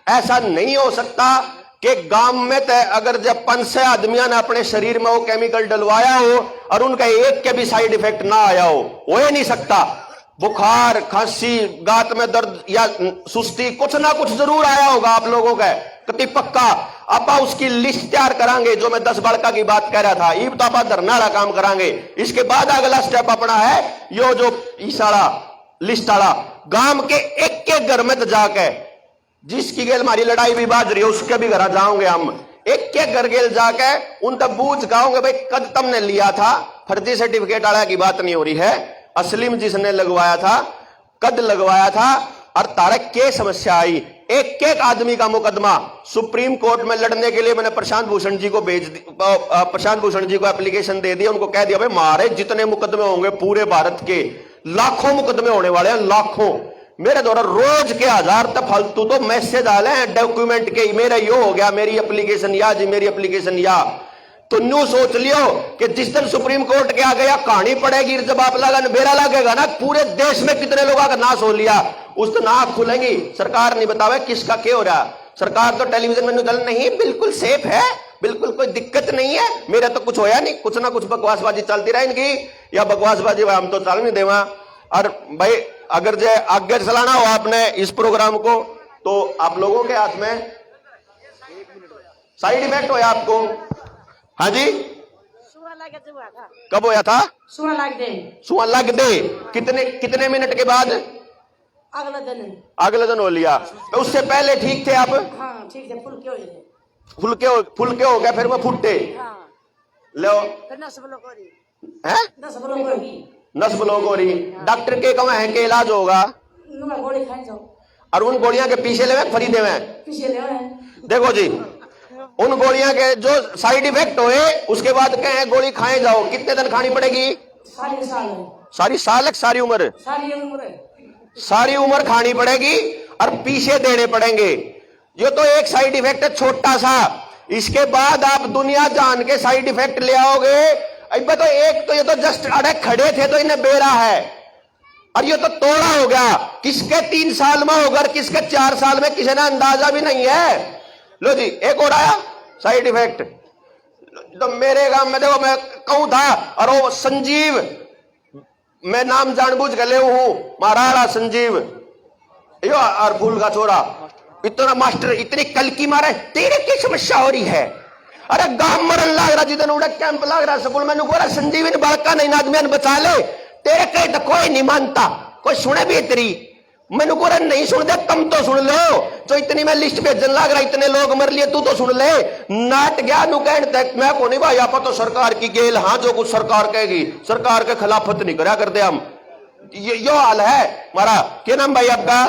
ऐसा नहीं हो सकता कि गांव में तय अगर जब 5-6 आदमियों ने अपने शरीर में वो केमिकल डलवाया हो और उनका एक के भी साइड इफेक्ट ना आया हो ही नहीं सकता। बुखार, खांसी, गात में दर्द या सुस्ती कुछ ना कुछ जरूर आया होगा आप लोगों का, कति पक्का। अब उसकी लिस्ट तैयार करांगे, जो मैं 10 बड़का की बात कह रहा था, ये तो आप धरना वाला काम करांगे। इसके बाद अगला स्टेप अपना है यो जो ईसाड़ा लिस्ट वाला, गांव के एक घर में तो जाके जिसकी गेल हमारी लड़ाई भी बाज रही है उसके भी घर जाओगे हम, एक घर गेल जाके उन तक बूझ गाओगे भाई कद तुमने लिया था। फर्जी सर्टिफिकेट वाला की बात नहीं हो रही है, असली में जिसने लगवाया था, कद लगवाया था और तारा के समस्या आई। एक आदमी का मुकदमा सुप्रीम कोर्ट में लड़ने के लिए मैंने प्रशांत भूषण जी को प्रशांत भूषण जी को एप्लीकेशन दे दिया। उनको कह दिया भाई मारे जितने मुकदमे होंगे पूरे भारत के, लाखों मुकदमे होने वाले हैं, लाखों। मेरे द्वारा रोज के 1000 तक फालतू तो मैसेज आ रहे हैं डॉक्यूमेंट के, मेरा यो हो गया, मेरी एप्लीकेशन या जी, मेरी एप्लीकेशन या। तो न्यू सोच लियो कि जिस दिन सुप्रीम कोर्ट के आ गया कहानी पड़ेगी, जब आप लगा बेरा लगेगा ना पूरे देश में कितने लोगों का नाश हो लिया, उस दिन आंख खुलेंगी। सरकार नहीं बतावे किसका क्या हो रहा। सरकार तो टेलीविजन में निकल नहीं, बिल्कुल सेफ है, बिल्कुल कोई दिक्कत नहीं है, मेरा तो कुछ होया नहीं। कुछ ना कुछ बकवासबाजी चलती रहे इनकी, या बकवासबाजी हम तो चल नहीं देवा। और भाई अगर जो आगे चलाना हो आपने इस प्रोग्राम को तो आप लोगों के हाथ में। साइड इफेक्ट होया आपको? हाँ जी, कब होया था? सुआ लग दे। कितने मिनट के बाद? अगले दिन हो लिया। तो उससे पहले ठीक थे आप?
हाँ, ठीक थे,
फुलके हो गया, फिर वो फुटे।
हाँ।
लो है नस ब्लॉक हो रही। डॉक्टर के कम है के इलाज होगा
गोली खाए जाओ
और उन गोलियां के पीछे ले खरीदे हुए। देखो जी, उन गोलियां के जो साइड इफेक्ट हुए उसके बाद कहें गोली खाए जाओ, कितने दिन खानी पड़ेगी? सारी साल सारी उम्र सारी उम्र खानी पड़ेगी और पीछे देने पड़ेंगे। ये तो एक साइड इफेक्ट है छोटा सा, इसके बाद आप दुनिया जान के साइड इफेक्ट ले आओगे। अब तो एक तो ये तो जस्ट अड़े खड़े थे तो इन्हें बेरा है, और ये तो तोड़ा हो गया। किसके 3 साल में होगा, किसके 4 साल में, किसी ने अंदाजा भी नहीं है। लो जी, एक और आया साइड इफेक्ट। तो मेरे गांव में देखो, मैं कहूं था और वो संजीव, मैं नाम जानबूझ कर ले हूं, महाराणा संजीव यो और फूल का छोरा, इतना मास्टर, इतनी कल की मारे, तेरे की समस्या हो रही है। अरे गांव मरन लग रहा, जितने उड़ा कैंप लग रहा स्कूल में, बोला संजीव इन बालका नहीं आदमी बचा ले, तेरे कहीं तो कोई नहीं मानता, कोई सुने भी तेरी। मैंने को नहीं सुन दे, तुम तो सुन लो। जो इतनी मैं लिस्ट भेजन लग रहा, इतने लोग मर लिए, तू तो सुन ले। नाट गया नु कहने तक मैं को नहीं भाई, आप तो सरकार की गेल, हाँ जो कुछ सरकार कहेगी, सरकार के खिलाफत नहीं करा करते हम। यो हाल है हमारा। क्या नाम भाई आपका?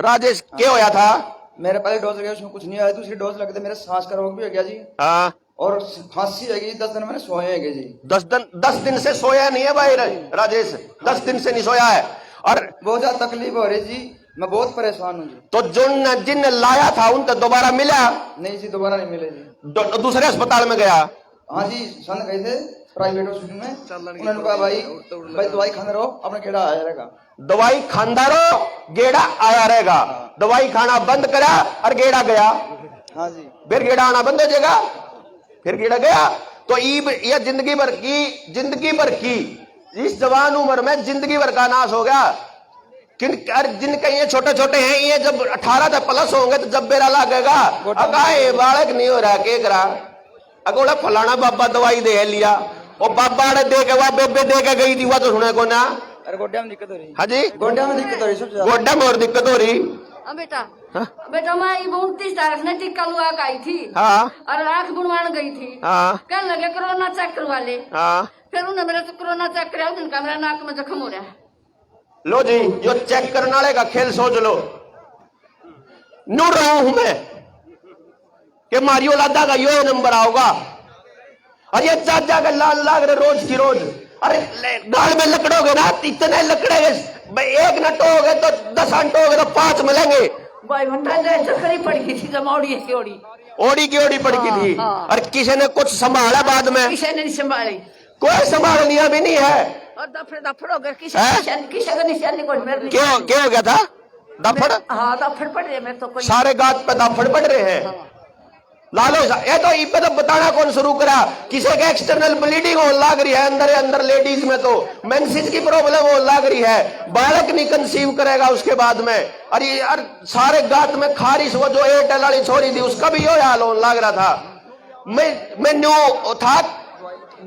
राजेश। क्या होया था?
मेरे पहले डोज लगे, उसमें कुछ नहीं आया, दूसरी डोज लगते मेरे सांस का रोग भी हो गया जी।
हाँ,
और खांसी है 10 दिन मैंने सोए है जी।
10 दिन से सोया नहीं है भाई राजेश, 10 दिन से नहीं सोया है और
बहुत ज्यादा तकलीफ हो रही जी, मैं बहुत परेशान हूँ जी।
तो जिन लाया था उन तो दोबारा मिला
नहीं जी? दोबारा नहीं मिले जी।
दूसरे अस्पताल में गया?
हाँ जी, सन गए थे प्राइवेट हॉस्पिटल में। उन्होंने कहा भाई दवाई खाना रहो, अपना गेड़ा आया रहेगा।
दवाई खांदा रहो, गेड़ा आया रहेगा। दवाई खाना बंद करा और गेड़ा गया।
हाँ जी,
फिर गेड़ा आना बंद हो जाएगा, फिर गेड़ा गया। तो ये जिंदगी भर की इस जवान उम्र में जिंदगी भर का नाश हो गया। जिनके ये छोटे छोटे हैं, ये जब 18 तक प्लस होंगे तो जब बेरा लगेगा, अगाए बालक नहीं हो रहा, के करा अगोला फलाना बाबा दवाई दे लिया, और बाबा ने दे के वह बेबे दे के गई थी, वह तो सुने को ना।
अरे गोड्डा में दिक्कत हो रही।
हाँ जी,
गोड्डा में दिक्कत हो रही, सबसे
गोड्डा में और दिक्कत हो रही।
बेटा बेटा मैं 29 तारीख ने टीका लगा के आई थी।
हाँ,
और आंख बुनवान गई थी।
हाँ,
कहने लगे कोरोना चेक करवा ले।
हाँ।
फिर उन्होंने मेरे से कोरोना चेक कराया, उनका मेरा नाक में जख्म हो रहा है।
लो जी, जो चेक करने वाले का खेल सोच लो। नूर रहा हूं मैं, कि मारी औलादा का यो नंबर आओगा। और ये चाचा का लाल लाग रहे रोज की रोज। अरे गाल में लकड़ोगे ना, इतने लकड़े एक न टोगे तो 10 टोगे तो 5 मिलेंगे।
भाई चक्करी पड़ गई थी जब ओड़ी की ओड़ी
पड़ गई थी।
हाँ।
और किसी ने कुछ संभाला बाद में?
किसी ने नहीं संभाली,
कोई संभालनिया भी नहीं है।
और दफड़ हो गए, किसी का निशान कोई मेरे लिए।
क्या हो गया था? दफड़?
हाँ दफड़ पड़ रहे मैं तो कोई
सारे गात पे दफड़ पड़ रहे हैं। लालो ये तो इस पे तो बताना कौन शुरू करा? किसी के एक्सटर्नल ब्लीडिंग हो लाग रही है अंदर लेडीज में, तो मेंसेस की प्रॉब्लम हो लाग रही है, बालक नहीं कंसीव करेगा उसके बाद में। अरे यार सारे गात में खारिश, वो जो एयरटेल वाली छोरी थी उसका भी यो हाल हो लाग रहा था। मैं न्यू था,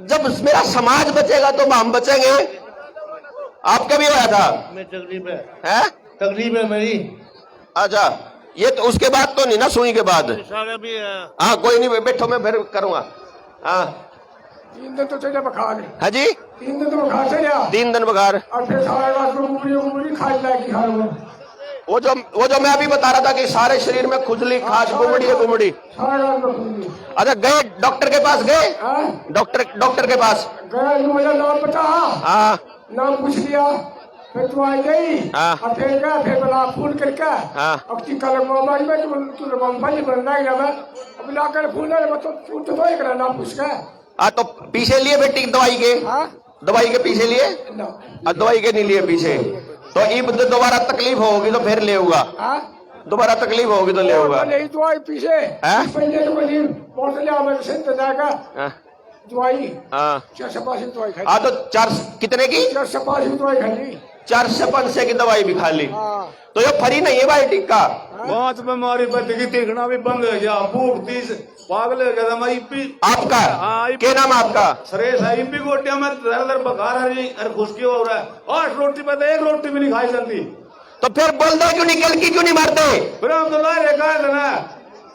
जब मेरा समाज बचेगा तो हम बचेंगे। आपका भी होया था?
मैं तकलीफ
है
तकलीफ है मेरी।
अच्छा, ये तो उसके बाद तो नहीं ना, सुई के बाद?
सारा भी है।
हाँ कोई नहीं, बैठो मैं फिर करूंगा। हाँ
3 दिन तो चले बुखार।
हाँ जी
3 दिन तो बुखार चलिया।
3 दिन बुखार।
और फिर सारे रात को गुमड़ी खाई लायक खा लो।
वो जो मैं अभी बता रहा था कि सारे शरीर में खुजली, खास, गुमड़ी।
सारे रात को खुजली।
अच्छा गए डॉक्टर के पास गए?
हाँ?
डॉक्टर के पास
गया, मुझे नाम पता।
हाँ
नाम पूछ लिया, फिर तू आ गई।
हाँ।
और फिर गया, फिर बोला फूल करके।
हाँ।
अब टीका लगवाऊंगा मैं, तू लगवाऊंगा नहीं बनना ही मैं। अब लाकर फूल तो फूल तो वही करा, नाम पूछ के।
हाँ तो पीछे लिए बेटी दवाई के?
हाँ?
दवाई के पीछे लिए? दवाई के नहीं लिए पीछे। तो इब दोबारा तकलीफ होगी तो फिर ले होगा।
हाँ?
दोबारा तकलीफ होगी तो ले होगा।
नहीं दवाई पीछे।
हाँ?
पहले तो बोली बहुत लिया मैं से जाएगा
हाँ
दवाई।
हाँ
485 दवाई खाई।
हाँ, तो 4 कितने की?
485 दवाई खाई।
455 की दवाई भी खा ली।
हाँ।
तो ये फ्री नहीं है भाई टिक्का।
बहुत बीमारी बदगी देखना भी बंद हो गया, भूख तीस पागल हो गया था मैं।
आपका
हाँ,
क्या नाम आपका?
सरेश है। इपी गोटिया में दर बुखार आ रही और खुशकी हो रहा है। 8 रोटी में तो 1 रोटी भी नहीं खाई जाती।
तो फिर बोल दो क्यों नहीं, कल की क्यों नहीं मारते?
फिर हम तो ला रहे कहा था ना,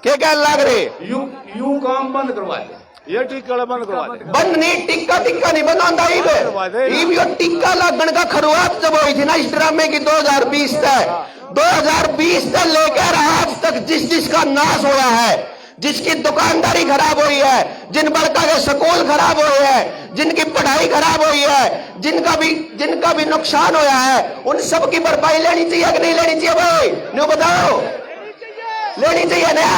क्या लाग रहे?
यू काम बंद करवा दे, ये टीका बंद करवा दे।
बंद नहीं, टिक्का नहीं बंद होता। यो टिक्का लगन का शुरुआत जब हुई थी ना इस ड्रामे की 2020 तक 2020 तक लेकर आज तक जिसका नाश हुआ है, जिसकी दुकानदारी खराब हुई है, जिन बड़का के स्कूल खराब हुए हैं, जिनकी पढ़ाई खराब हुई है, जिनका भी नुकसान हुआ है, उन सब की भरपाई लेनी चाहिए कि नहीं लेनी चाहिए भाई? न्यू बताओ, लेनी चाहिए ना?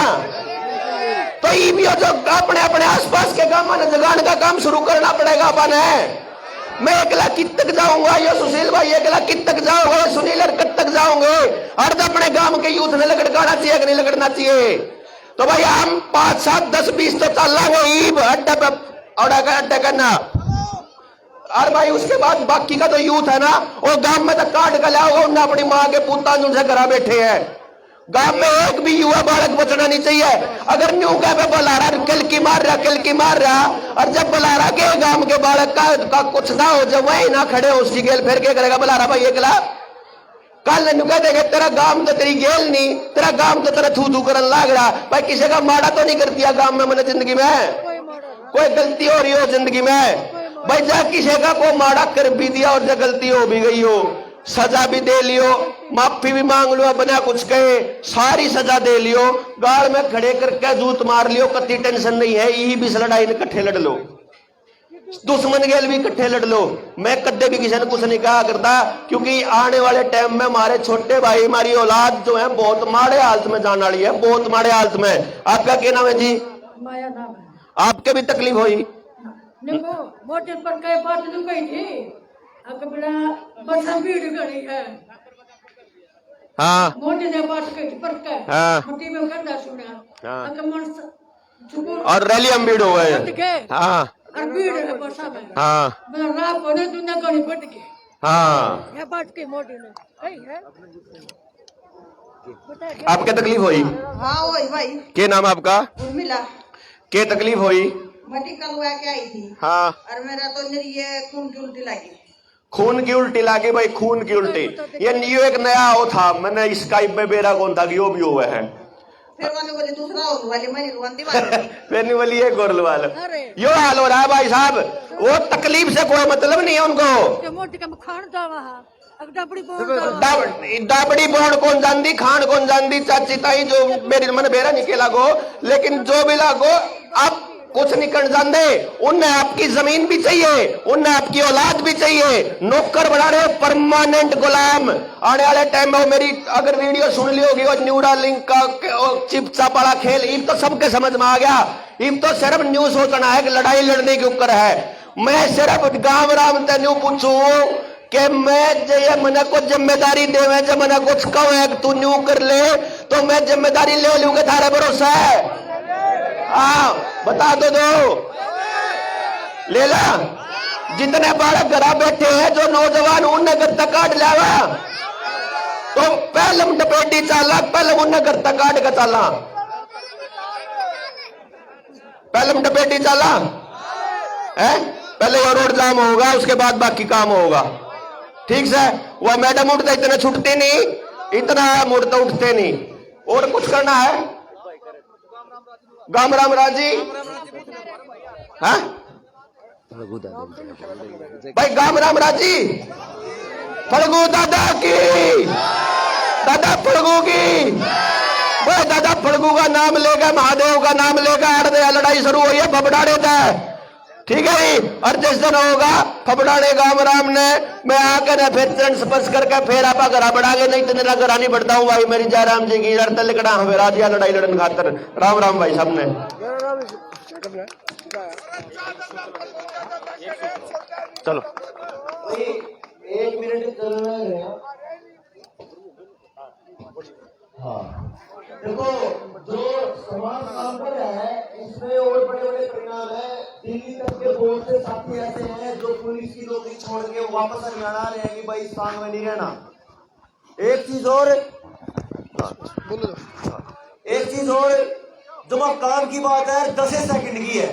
तो ये भी जो अपने आसपास के गांव में जगाने का काम शुरू करना पड़ेगा अपन है। मैं अकेला कित तक जाऊंगा? ये सुशील भाई अकेला कित तक जाओगे? सुनील कब तक जाओगे? अर्ध अपने गांव के यूथ ने लगड़काना चाहिए कि नहीं लगड़ना चाहिए? तो भाई हम 5, 7, 10, 20 तो चलेंगे अड्डा पे अड्डा करना। और भाई उसके बाद बाकी का तो यूथ है ना, वो गांव में तो काट कर लाओगे, उन्हें अपनी माँ के पुता उनसे घरा बैठे हैं। गांव में एक भी युवा बालक बचना नहीं चाहिए। अगर न्यू का पे बुला रहा किल की मार रहा और जब बुला रहा के गांव के बालक का कुछ ना हो, जब वही ना खड़े हो उसकी गेल फिर क्या करेगा? बुला रहा भाई एकला कल न्यू कह देगा तेरा गांव तो तेरी गेल नहीं, तेरा गांव तो तेरा थू करन लाग रहा। भाई किसी का माड़ा तो नहीं कर दिया गांव में मैंने जिंदगी में? कोई गलती हो रही हो जिंदगी में भाई, जा किसी का को माड़ा कर भी दिया और जब गलती हो भी गई हो, सजा भी दे लियो, माफी भी मांग लो, बना कुछ कहे सारी सजा दे लियो, गाड़ में खड़े करके जूत मार लियो, कति टेंशन नहीं है। यही भी लड़ाई ने इकट्ठे लड़ लो, दुश्मन गेल भी इकट्ठे लड़ लो। मैं कदे भी किसी ने कुछ नहीं कहा करता, क्योंकि आने वाले टाइम में हमारे छोटे भाई, हमारी औलाद जो है बहुत माड़े हालत में जाने वाली है, बहुत माड़े हालत में। आपका क्या नाम है जी?
माया नाम है।
आपके भी तकलीफ हुई?
देखो मोटे पर कई बात नहीं कही थी, अकबरा बसा भीड़ गई है।
हाँ
मोटे ने बात कही पर का
हाँ।
मोटी में करदा सुना।
हाँ।
अकबर
और रैली हम भीड़ हो गए। हाँ
और भीड़ है बसा में।
हाँ
मतलब रात को दुनिया गणी फट के।
हाँ
ये बात की मोटी ने कही है।
आपके तकलीफ हुई?
हाँ वही भाई
क्या नाम है आपका?
मिला
क्या तकलीफ हुई?
मटी कलवा के आई थी।
हाँ
और मेरा तो ये खून की उल्टी लगी।
खून की उल्टी लागे भाई, खून की उल्टी। ये एक नया वो था, मैंने स्काइप पे बेरा कौन था कि वो भी हुआ है।
फिर वाले बोले दूसरा और वाले मेरी रुआंती वाली
फिर नहीं बोली एक और वाला। यो हाल हो रहा है भाई साहब, वो तकलीफ से कोई मतलब नहीं है उनको।
मोटी का खान जावा अब डबड़ी बोल
दाबड़ी बोण कौन जानती, खान कौन जानती, चाची ताई जो मेरी मन बेरा निकला गो, लेकिन जो भी लागो आप कुछ नहीं कर जानते। उन्हें आपकी जमीन भी चाहिए, उन्हें आपकी औलाद भी चाहिए, नौकर बना रहे परमानेंट गुलाम। आने वाले टाइम में मेरी अगर वीडियो सुन ली होगी और न्यूरा लिंक का चिपचाप वाला खेल, इन तो सबके समझ में आ गया। इन तो सिर्फ न्यूज सोचना है कि लड़ाई लड़ने के ऊपर है। मैं सिर्फ गांव राम तेन्यू पूछू कि मैं मना को जिम्मेदारी देवे, जब मना कुछ कहो तू न्यू कर ले तो मैं जिम्मेदारी ले लूंगा, थारा भरोसा है? हाँ बता दो ले ला। जितने बालक घर बैठे हैं जो नौजवान उन्हें घर तक काट लावा, तो पहले डपेटी चाला, पहले उन्हें घर तक काट का चाला, पहले डपेटी चाला है। पहले वो रोड जाम होगा, उसके बाद बाकी काम होगा। ठीक से वह मैडम उठते इतने छुटते नहीं, इतना मुड़ते उठते नहीं। और कुछ करना है गाम राम राजी, हाँ भाई गाम राम राजी, फड़गू दादा की, दादा फड़गू की, भाई दादा फड़गू का नाम लेगा, महादेव का नाम लेगा, अड़ लड़ाई शुरू हुई है फबड़ाने का। ठीक है जी, और जिस दिन होगा फबड़ाने गांव राम ने मैं आकर फिर चरण स्पर्श करके फिर आपा घरा बढ़ागे, नहीं तो मेरा घरा नहीं बढ़ता हूँ भाई। मेरी जयराम जी की लड़ते लिखना हमें राजिया लड़ाई लड़न खातर। राम राम भाई सामने। चलो
एक मिनट चल रहे हैं। हाँ देखो, जो समाज काम कर रहा है इसमें और बड़े बड़े परिणाम है। दिल्ली तक के बहुत से साथी ऐसे हैं जो पुलिस की नौकरी छोड़ के वापस हरियाणा आ रहे हैं कि भाई स्थान में नहीं रहना। एक चीज और जो काम की बात है 10 सेकंड की है।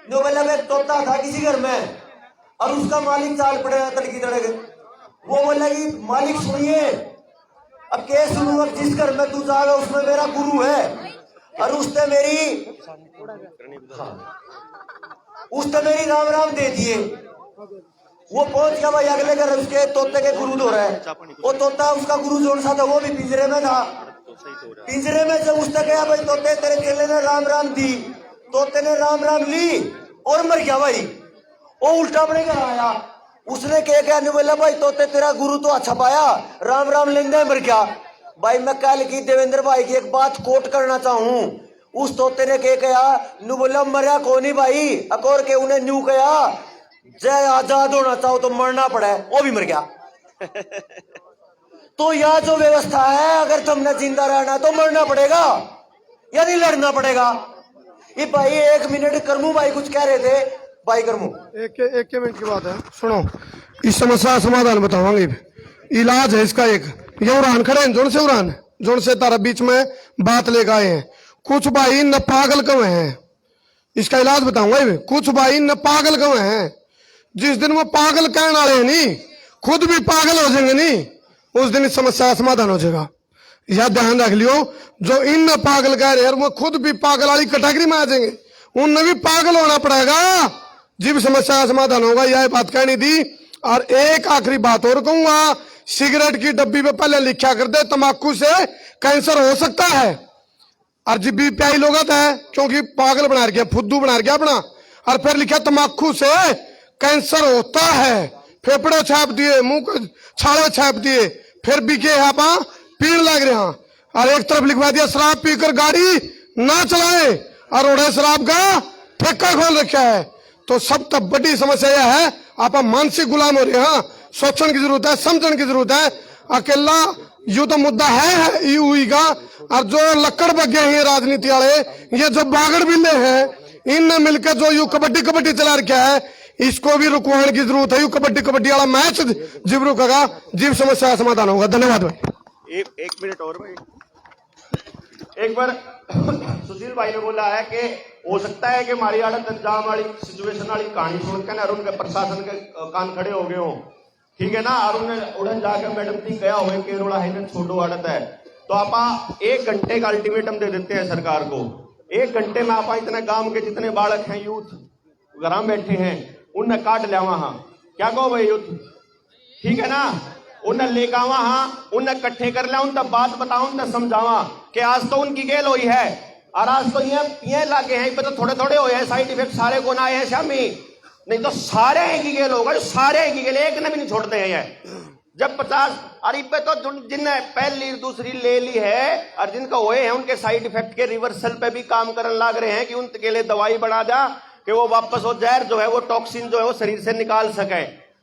जो मतलब एक तोता था किसी घर में और उसका मालिक चाल पड़े तड़की तड़क, वो बोला कि मालिक सुनिए अब क्या सुनूंगा, जिस घर में तू जाएगा उसमें मेरा गुरु है और उसने मेरी राम राम दे दिए। वो पहुंच गया भाई अगले घर, उसके तोते के गुरु दो रहा है। वो तोता उसका गुरु जोड़ सा था, वो भी पिंजरे में था। पिंजरे में जब उसने कहा भाई तोते तेरे चेले ने राम राम दी, तोते ने राम राम ली और मर गया भाई। वो उल्टा अपने घर आया, उसने क्या नहीं बोला भाई तोते तेरा गुरु तो अच्छा पाया, राम राम लेंगे मर गया। भाई मैं कल की देवेंद्र भाई की एक बात कोट करना चाहूं। उस तोते ने कहा नु बोला मरिया को नहीं भाई, अकोर के उन्हें न्यू कहा जय आजाद होना चाहो तो मरना पड़े, वो भी मर गया। तो यह जो व्यवस्था है, अगर तुमने जिंदा रहना तो मरना पड़ेगा या नहीं लड़ना पड़ेगा। ये भाई 1 मिनट करमू भाई कुछ कह रहे थे, भाई करमू
एक मिनट की बात है, सुनो। इस समस्या का समाधान बतावांगे, इलाज है इसका। एक ये उड़ान खड़े हैं जोन से, उड़ान जोन से तारा बीच में बात लेकर आए हैं। कुछ भाई न पागल कवे हैं, इसका इलाज बताऊंगा। कुछ भाई न पागल कवे हैं, जिस दिन वो पागल कहने वाले हैं नहीं, खुद भी पागल हो जाएंगे नहीं, उस दिन इस समस्या का समाधान हो जाएगा। यह ध्यान रख लियो, जो इन न पागल कह रहे हैं वो खुद भी पागल वाली कैटेगरी में आ जाएंगे, उनने भी पागल होना पड़ेगा, जब समस्या का समाधान होगा। यह बात कहनी थी। और एक आखिरी बात और कहूंगा, सिगरेट की डब्बी पे पहले लिखा कर दे तंबाकू से कैंसर हो सकता है। और जब भी प्याई लोग है, क्योंकि पागल बना गया, फुद्दू बना गया अपना, और फिर लिखा तंबाकू से कैंसर होता है। फेफड़े छाप दिए, मुंह को छाले छाप दिए, फिर बिके आप पीड़ लग रहे हैं। और एक तरफ लिखवा दिया शराब पीकर गाड़ी ना चलाए, और उड़े शराब का ठेका खोल रखा है। तो सब तब बड़ी समस्या यह है, आप मानसिक गुलाम हो रहे हैं। सोचने की जरूरत है, समझने की जरूरत है। अकेला यू तो मुद्दा है यूई का, और जो लकड़ बगे हैं राजनीति वाले, ये जो बागड़ बिल्ले हैं, इन मिलकर जो यू कबड्डी चला रखा है, इसको भी रुकवाने की जरूरत है। यू कबड्डी वाला मैच जीव रुकेगा, जीव समस्या का समाधान होगा। धन्यवाद भाई।
एक मिनट और भाई, एक बार सुशील भाई ने बोला है कि हो सकता है कि हमारी आड़त अंजाम वाली सिचुएशन वाली कहानी सुनकर और उनके प्रशासन के कान खड़े हो गए हो, ठीक है ना। और उन्हें जाकर मैडम जी गया हुए केरोड़ा है ना छोटो आड़त है, तो आप 1 घंटे का अल्टीमेटम दे देते हैं सरकार को। 1 घंटे में आप इतने गांव के जितने बालक हैं, यूथ घर में बैठे हैं, उन्हें काट लिया वहां। क्या कहो भाई यूथ, ठीक है ना। उन्हें लेकर आवा, हाँ उन्हें इकट्ठे कर लिया, उन तब बात बताऊं, उन्हें समझावा कि आज तो उनकी गेल हुई है और आज तो ये लागे हैं, तो थोड़े थोड़े हुए हैं साइड इफेक्ट, सारे को ना आए हैं शामी, नहीं तो सारे एक ही गेल होगा, जो सारे एक ही गेल, एक ने भी नहीं छोड़ते हैं ये। जब 50 अरे पे तो जिनने पहली दूसरी ले ली है और जिनका हुए हैं उनके साइड इफेक्ट के रिवर्सल पे भी काम करने लग रहे हैं कि उनके लिए दवाई बना जा कि वो वापस वो जहर जो है, वो टॉक्सिन जो है वो शरीर से निकाल सके,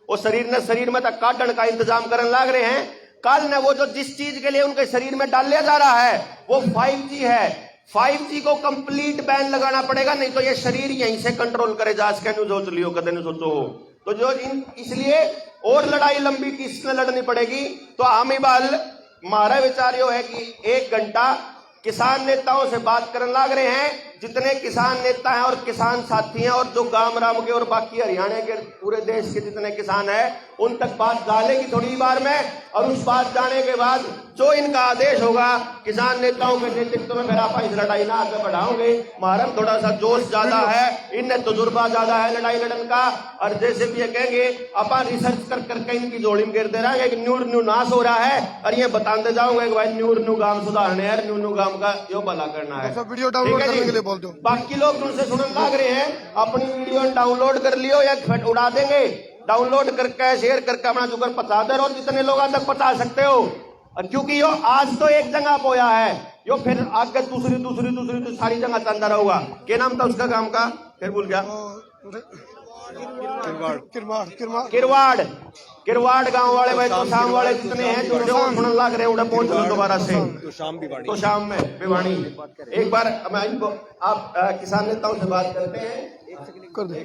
वो शरीर में तक काटने का इंतजाम करने लग रहे हैं। कल ने वो जो जिस चीज के लिए उनके शरीर में डाल लिया जा रहा है वो 5G है, 5G को कंप्लीट बैन लगाना पड़ेगा, नहीं तो ये शरीर यहीं से कंट्रोल करे जा सके, सोच लियो कदे नहीं सोचो हो तो जो इसलिए और लड़ाई लंबी किसने लड़नी पड़ेगी। तो आमी बाल हमारा विचार यो है कि 1 घंटा किसान नेताओं से बात करने लग रहे हैं, जितने किसान नेता हैं और किसान साथी हैं और जो गांव राम के और बाकी हरियाणा के पूरे देश के जितने किसान हैं उन तक बात डालेगी थोड़ी बार में, और उस बात जाने के बाद जो इनका आदेश होगा किसान नेताओं के नेतृत्व में, फिर आप इस लड़ाई ना आगे बढ़ाओगे। हमारा थोड़ा सा जोश ज्यादा है, इनमें तजुर्बा ज्यादा है लड़ाई लड़न का, और जैसे भी ये कहेंगे अपन रिसर्च कर करके इनकी जोड़ी में गिर दे रहा है कि न्यू नाश हो रहा है, और ये बताते जाऊंगा कि भाई न्यू गांव सुधारने है, न्यू गांव का यो भला करना है।
वीडियो डाउनलोड करने के लिए बोल दो,
बाकी लोग तुमसे सुनने लग रहे हैं, अपनी वीडियो डाउनलोड कर लियो या उड़ा देंगे, डाउनलोड करके शेयर करके अपना जुगर पहुंचा दे, और जितने लोगों तक पहुंचा सकते हो, क्योंकि यो आज तो एक जगह पोया है, यो फिर आगे दूसरी सारी जगह चलता रहूगा। क्या नाम था उसका काम का, फिर भूल गया, किरवाड़ गांव वाले भाई, तो शाम वाले जितने हैं जो सुनने लग रहे हैं उन्हें पहुंच लो दोबारा से, तो शाम में भिवानी। एक बार आप किसान नेताओं से बात करते हैं,
कर दे।